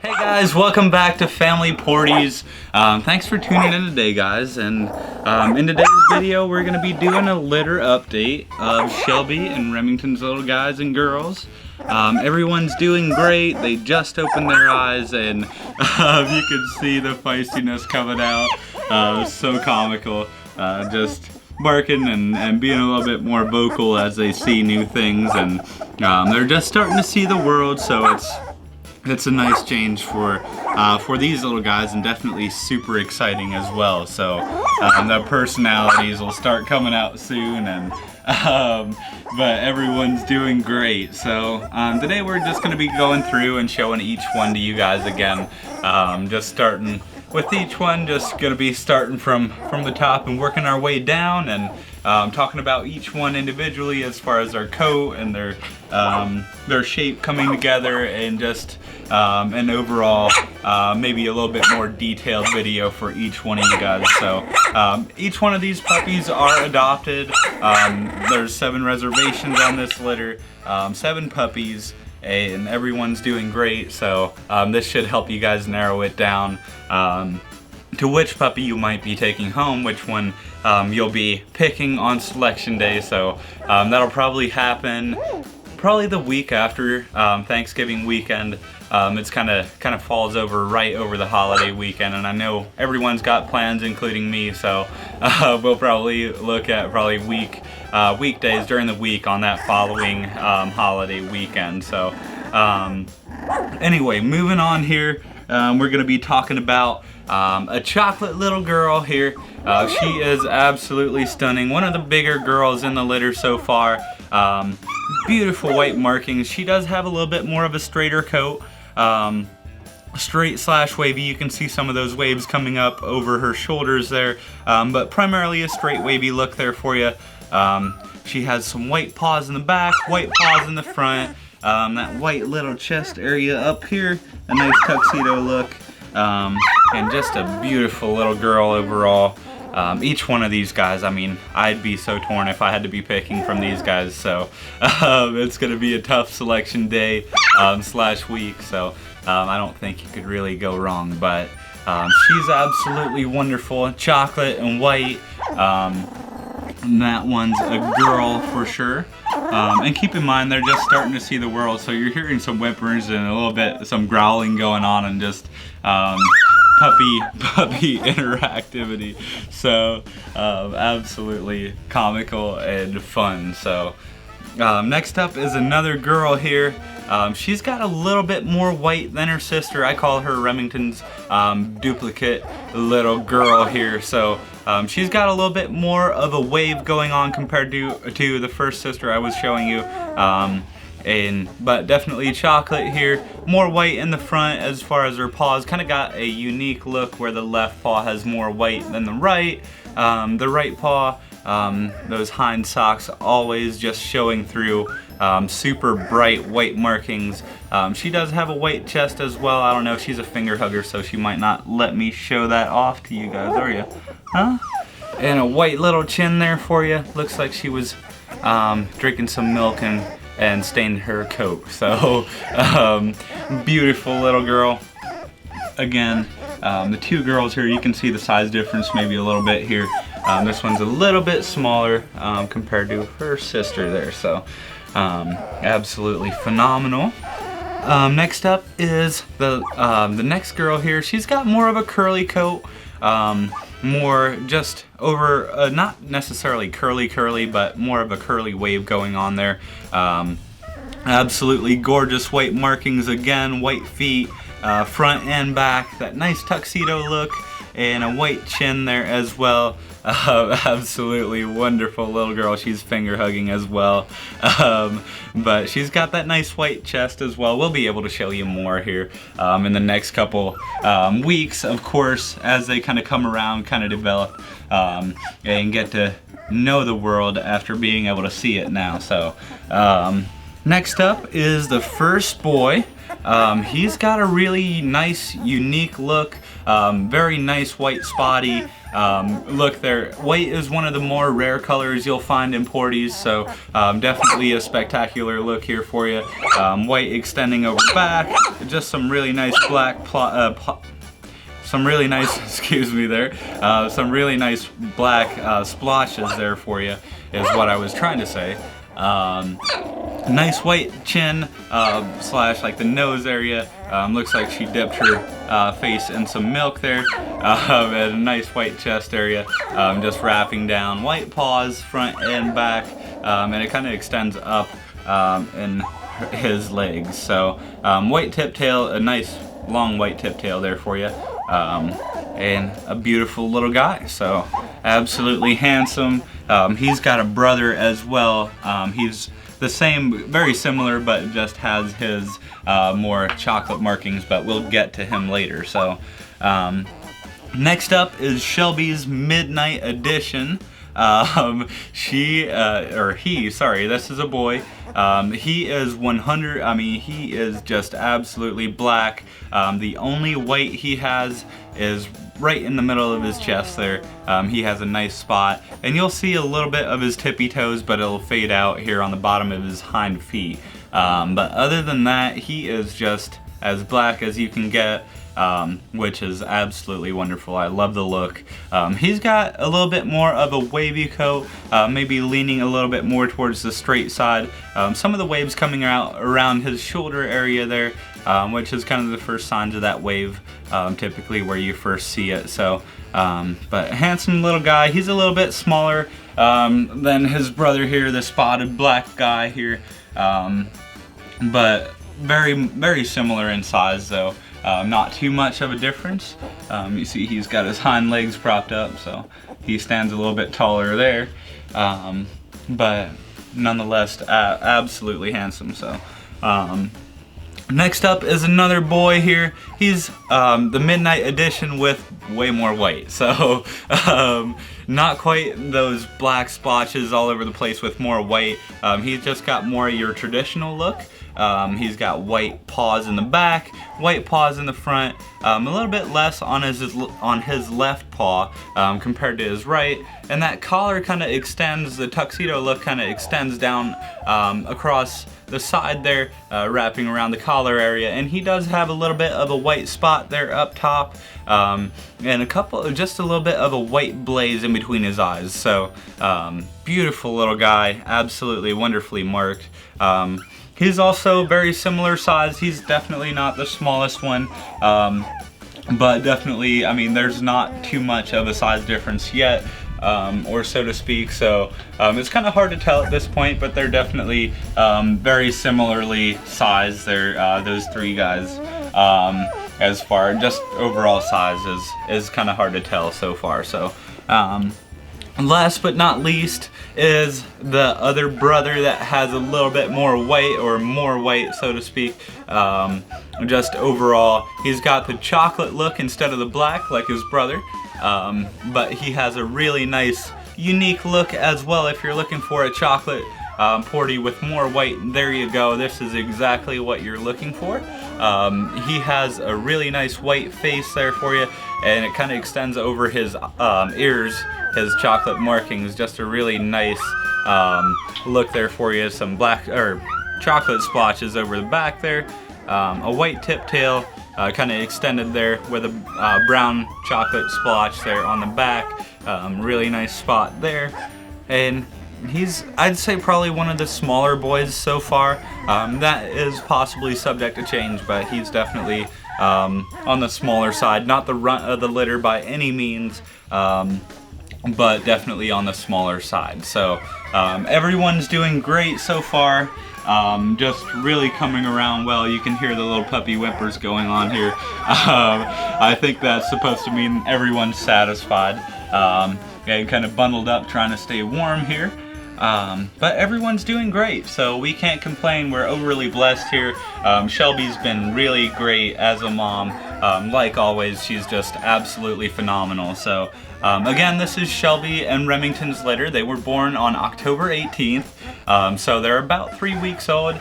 Hey guys, welcome back to Family Porties. Thanks for tuning in today, guys. And in today's video, we're going to be doing a litter update of Shelby and Remington's little guys and girls. Everyone's doing great. They just opened their eyes, and you can see the feistiness coming out. So comical. Just barking and being a little bit more vocal as they see new things, and they're just starting to see the world. So it's a nice change for these little guys, and definitely super exciting as well. So the personalities will start coming out soon, and but everyone's doing great. So today we're just going to be going through and showing each one to you guys again. Just starting with each one, just going to be starting from the top and working our way down, and talking about each one individually as far as their coat and their shape coming together, and just an overall maybe a little bit more detailed video for each one of you guys. So each one of these puppies are adopted. There's 7 reservations on this litter, 7 puppies, and everyone's doing great. So this should help you guys narrow it down to which puppy you might be taking home, which one you'll be picking on selection day. So that'll probably happen the week after Thanksgiving weekend. It's kind of falls over right over the holiday weekend, and I know everyone's got plans, including me. So we'll probably look at weekdays during the week on that following holiday weekend. So anyway, moving on here, we're gonna be talking about a chocolate little girl here. She is absolutely stunning. One of the bigger girls in the litter so far. Beautiful white markings. She does have a little bit more of a straighter coat. Straight / wavy. You can see some of those waves coming up over her shoulders there, but primarily a straight wavy look there for you. She has some white paws in the back, white paws in the front, that white little chest area up here, a nice tuxedo look, and just a beautiful little girl overall. Each one of these guys, I mean, I'd be so torn if I had to be picking from these guys. So it's going to be a tough selection day / week. So I don't think you could really go wrong. But she's absolutely wonderful, chocolate and white. And that one's a girl for sure. And keep in mind, they're just starting to see the world. So you're hearing some whimpers and a little bit some growling going on, and just puppy interactivity. So absolutely comical and fun. So next up is another girl here. She's got a little bit more white than her sister. I call her Remington's duplicate little girl here. So she's got a little bit more of a wave going on compared to the first sister I was showing you. But definitely chocolate here, more white in the front as far as her paws. Kind of got a unique look where the left paw has more white than the right. The right paw, those hind socks always just showing through, super bright white markings. She does have a white chest as well. I don't know, she's a finger hugger, so she might not let me show that off to you guys, are you? Huh? And a white little chin there for you. Looks like she was drinking some milk and stained her coat. So beautiful little girl. Again, the 2 girls here, you can see the size difference maybe a little bit here. This one's a little bit smaller compared to her sister there. So absolutely phenomenal. Next up is the next girl here. She's got more of a curly coat. More just over, not necessarily curly, but more of a curly wave going on there. Absolutely gorgeous white markings again, white feet, front and back, that nice tuxedo look, and a white chin there as well. Absolutely wonderful little girl. She's finger hugging as well. But she's got that nice white chest as well. We'll be able to show you more here in the next couple weeks, of course, as they kind of come around, kind of develop, and get to know the world after being able to see it now. So next up is the first boy. He's got a really nice, unique look, very nice white spotty look there. White is one of the more rare colors you'll find in Porties, so definitely a spectacular look here for you. White extending over back, just some really nice black some really nice, excuse me there, some really nice black splotches there for you is what I was trying to say. Nice white chin slash like the nose area. Looks like she dipped her face in some milk there. And a nice white chest area, just wrapping down. White paws front and back, and it kind of extends up in his legs. So white tip tail, a nice long white tip tail there for you. And a beautiful little guy, so absolutely handsome. He's got a brother as well. He's the same, very similar, but just has his more chocolate markings, but we'll get to him later. So next up is Shelby's Midnight Edition. Sorry, this is a boy. He is 100, he is just absolutely black. The only white he has is right in the middle of his chest there. He has a nice spot, and you'll see a little bit of his tippy toes, but it'll fade out here on the bottom of his hind feet. But other than that, he is just as black as you can get. Which is absolutely wonderful. I love the look. He's got a little bit more of a wavy coat, maybe leaning a little bit more towards the straight side. Some of the waves coming out around his shoulder area there, which is kind of the first signs of that wave, typically where you first see it. So, but handsome little guy. He's a little bit smaller than his brother here, the spotted black guy here, but very, very similar in size though. Not too much of a difference. You see he's got his hind legs propped up, so he stands a little bit taller there. But nonetheless, absolutely handsome. So next up is another boy here. He's the Midnight Edition with way more white. So not quite those black splotches all over the place with more white. He's just got more of your traditional look. He's got white paws in the back, white paws in the front, a little bit less on his left paw compared to his right, and that collar kind of extends, the tuxedo look kind of extends down across the side there, wrapping around the collar area, and he does have a little bit of a white spot there up top, and just a little bit of a white blaze in between his eyes. So beautiful little guy, absolutely wonderfully marked. He's also very similar size. He's definitely not the smallest one, but definitely, there's not too much of a size difference yet, or so to speak. So it's kind of hard to tell at this point, but they're definitely very similarly sized. They're those three guys. As far just overall size is kind of hard to tell so far. So. Last but not least is the other brother that has a little bit more white, or more white so to speak. Just overall, he's got the chocolate look instead of the black like his brother, but he has a really nice unique look as well. If you're looking for a chocolate Porty with more white, there you go. This is exactly what you're looking for. He has a really nice white face there for you, and it kind of extends over his ears, his chocolate markings. Just a really nice look there for you. Some black or chocolate splotches over the back there. A white tip tail kind of extended there with a brown chocolate splotch there on the back. Really nice spot there. And he's, I'd say, probably one of the smaller boys so far. That is possibly subject to change, but he's definitely on the smaller side. Not the runt of the litter by any means, but definitely on the smaller side. So everyone's doing great so far. Just really coming around well. You can hear the little puppy whimpers going on here. I think that's supposed to mean everyone's satisfied and kind of bundled up trying to stay warm here. But everyone's doing great, so we can't complain. We're overly blessed here. Shelby's been really great as a mom. Like always, she's just absolutely phenomenal. So again, this is Shelby and Remington's litter. They were born on October 18th, so they're about 3 weeks old.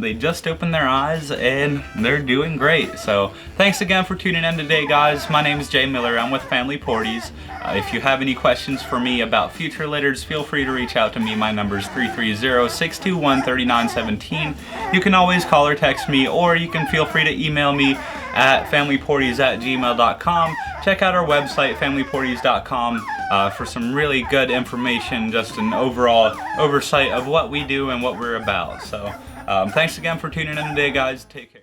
They just opened their eyes and they're doing great. So thanks again for tuning in today, guys. My name is Jay Miller. I'm with Family Porties. If you have any questions for me about future litters, feel free to reach out to me. My number is 330-621-3917. You can always call or text me, or you can feel free to email me at familyporties@gmail.com. Check out our website, familyporties.com, for some really good information, just an overall oversight of what we do and what we're about. So thanks again for tuning in today, guys. Take care.